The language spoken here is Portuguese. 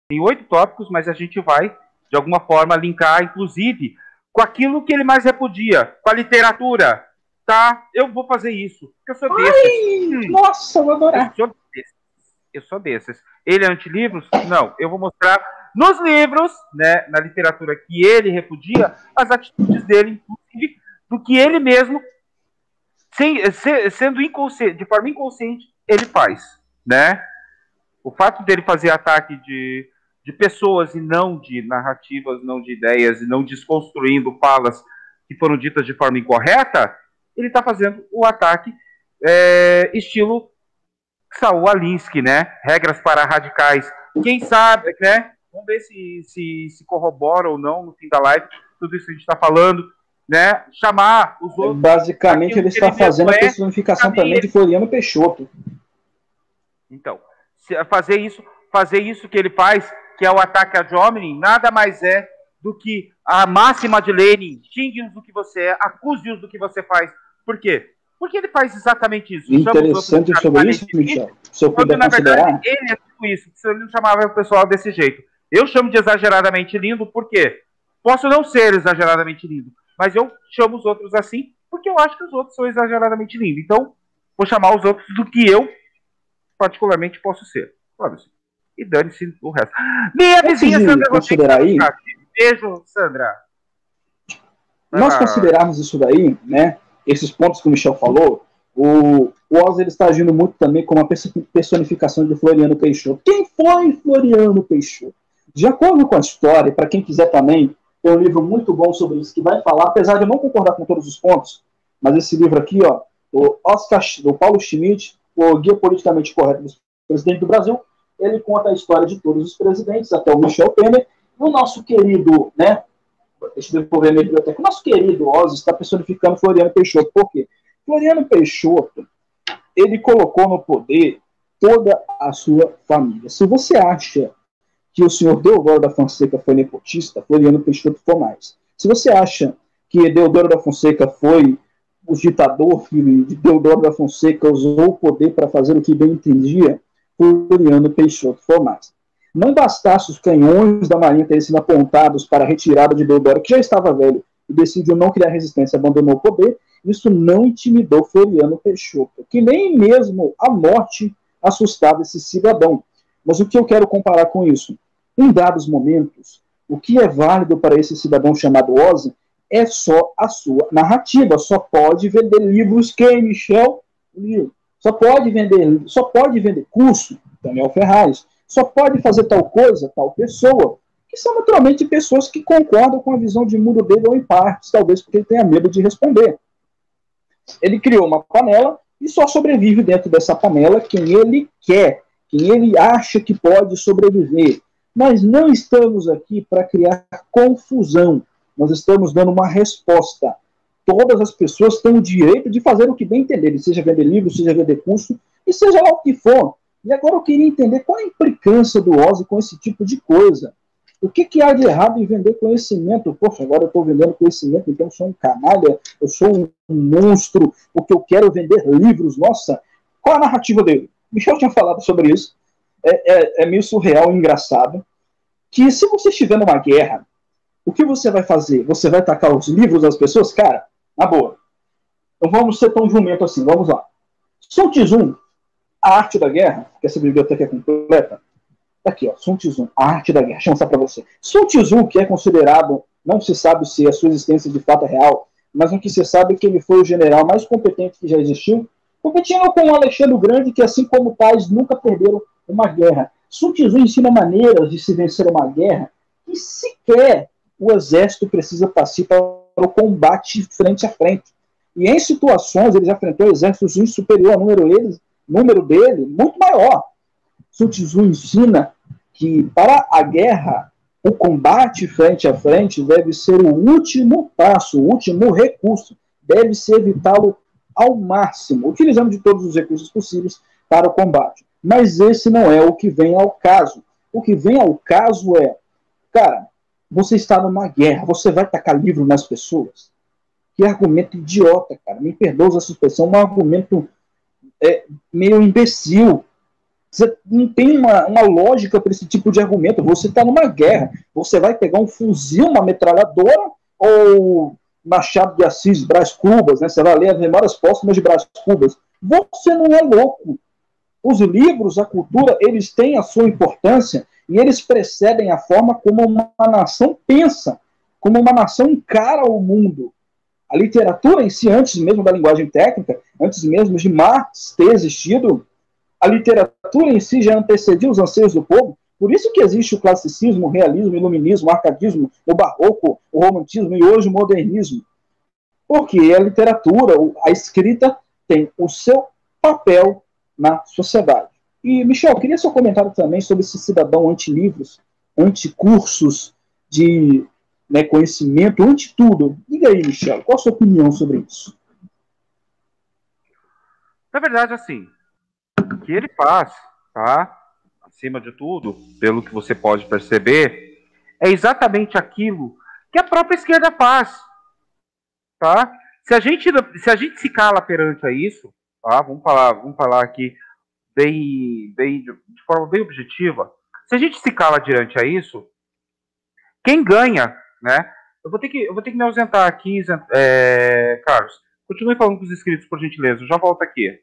Tem 8 tópicos, mas a gente vai, de alguma forma, linkar, inclusive, com aquilo que ele mais repudia, com a literatura. Tá? Eu vou fazer isso, porque eu sou desses. Nossa, eu vou adorar. Eu sou desses. Ele é anti-livros? Não. Eu vou mostrar nos livros, né, na literatura que ele repudia, as atitudes dele, inclusive, do que ele mesmo, sendo inconsciente, de forma inconsciente, ele faz, né? O fato dele fazer ataque de pessoas e não de narrativas, não de ideias, e não desconstruindo falas que foram ditas de forma incorreta, ele está fazendo o ataque estilo Saul Alinsky, né? Regras para radicais. Quem sabe, né? Vamos ver se corrobora ou não no fim da live tudo isso que a gente está falando, né? Chamar os outros. Basicamente, ele está fazendo a personificação também de Floriano Peixoto. Então, fazer isso que ele faz, que é o ataque ad hominem, nada mais é do que a máxima de Lenin: xingue-os do que você é, acuse-os do que você faz. Por quê? Porque ele faz exatamente isso. Interessante sobre isso, Michel. Se eu puder considerar. Verdade, ele é tudo isso. Se ele não chamava o pessoal desse jeito. Eu chamo de exageradamente lindo, por quê? Posso não ser exageradamente lindo, mas eu chamo os outros assim porque eu acho que os outros são exageradamente lindos. Então, vou chamar os outros do que eu particularmente posso ser. Claro, e dane-se o resto. Minha vizinha Sandra, considerar aí. Beijo, Sandra. Nós considerarmos isso daí, né? Esses pontos que o Michel falou, o Oz está agindo muito também como uma personificação de Floriano Peixoto. Quem foi Floriano Peixoto? De acordo com a história, para quem quiser também, tem um livro muito bom sobre isso que vai falar, apesar de eu não concordar com todos os pontos, mas esse livro aqui, ó, do Paulo Schmidt, o Guia Politicamente Correto do Presidente do Brasil, ele conta a história de todos os presidentes, até o Michel Temer, e o nosso querido, né, deixa eu devolver a minha biblioteca, o nosso querido Oz está personificando Floriano Peixoto. Por quê? Floriano Peixoto, ele colocou no poder toda a sua família. Se você acha que o senhor Deodoro da Fonseca foi nepotista, Floriano Peixoto foi mais. Se você acha que Deodoro da Fonseca foi o ditador, que Deodoro da Fonseca usou o poder para fazer o que bem entendia, Floriano Peixoto foi mais. Não bastasse os canhões da Marinha terem sido apontados para a retirada de Deodoro, que já estava velho, e decidiu não criar resistência, abandonou o poder, isso não intimidou Floriano Peixoto, que nem mesmo a morte assustava esse cidadão. Mas o que eu quero comparar com isso? Em dados momentos, o que é válido para esse cidadão chamado Oz é só a sua narrativa. Só pode vender livros quem, Michel? Só pode vender curso, Daniel Ferraz. Só pode fazer tal coisa, tal pessoa, que são naturalmente pessoas que concordam com a visão de mundo dele ou em partes, talvez porque ele tenha medo de responder. Ele criou uma panela e só sobrevive dentro dessa panela quem ele quer, quem ele acha que pode sobreviver. Nós não estamos aqui para criar confusão, nós estamos dando uma resposta. Todas as pessoas têm o direito de fazer o que bem entenderem, seja vender livro, seja vender curso, e seja lá o que for. E agora eu queria entender qual a implicância do Oz com esse tipo de coisa. O que há de errado em vender conhecimento? Poxa, agora eu estou vendendo conhecimento, então eu sou um canalha, eu sou um monstro, porque eu quero vender livros. Nossa, qual a narrativa dele? Michel tinha falado sobre isso. É meio surreal e engraçado. Que se você estiver numa guerra, o que você vai fazer? Você vai tacar os livros das pessoas? Cara, na boa. Não vamos ser tão jumento assim, vamos lá. Sun Tzu, A Arte da Guerra, que essa biblioteca é completa, tá aqui, ó, Sun Tzu, A Arte da Guerra, deixa eu mostrar para você. Sun Tzu, que é considerado, não se sabe se a sua existência de fato é real, mas o que se sabe é que ele foi o general mais competente que já existiu, competindo com o Alexandre o Grande, que assim como tais, nunca perderam uma guerra. Sun Tzu ensina maneiras de se vencer uma guerra que sequer o exército precisa participar para o combate frente a frente. E em situações, ele já enfrentou exércitos superior ao número dele, muito maior. Sun Tzu ensina que para a guerra, o combate frente a frente deve ser o último passo, o último recurso. Deve-se evitá-lo ao máximo, utilizando de todos os recursos possíveis para o combate. Mas esse não é o que vem ao caso. O que vem ao caso é, cara, você está numa guerra, você vai tacar livro nas pessoas? Que argumento idiota, cara. Me perdoa essa expressão, um argumento meio imbecil. Você não tem uma lógica para esse tipo de argumento. Você está numa guerra. Você vai pegar um fuzil, uma metralhadora ou Machado de Assis, Brás Cubas, né? Você vai ler as memórias póstumas de Brás Cubas. Você não é louco. Os livros, a cultura, eles têm a sua importância e eles precedem a forma como uma nação pensa, como uma nação encara o mundo. A literatura em si, antes mesmo da linguagem técnica, antes mesmo de Marx ter existido, a literatura em si já antecedia os anseios do povo. Por isso que existe o classicismo, o realismo, o iluminismo, o arcadismo, o barroco, o romantismo e hoje o modernismo. Porque a literatura, a escrita, tem o seu papel na sociedade. E, Michel, queria seu comentário também sobre esse cidadão anti-livros, anti-cursos de conhecimento, anti-tudo. Diga aí, Michel, qual a sua opinião sobre isso? Na verdade, assim, o que ele faz, tá? Acima de tudo, pelo que você pode perceber, é exatamente aquilo que a própria esquerda faz, tá? Se a gente se cala perante a isso, tá? Vamos falar aqui de forma bem objetiva. Se a gente se cala diante a isso, quem ganha, né? Eu vou ter que me ausentar aqui, Carlos. Continue falando com os inscritos, por gentileza. Eu já volto aqui.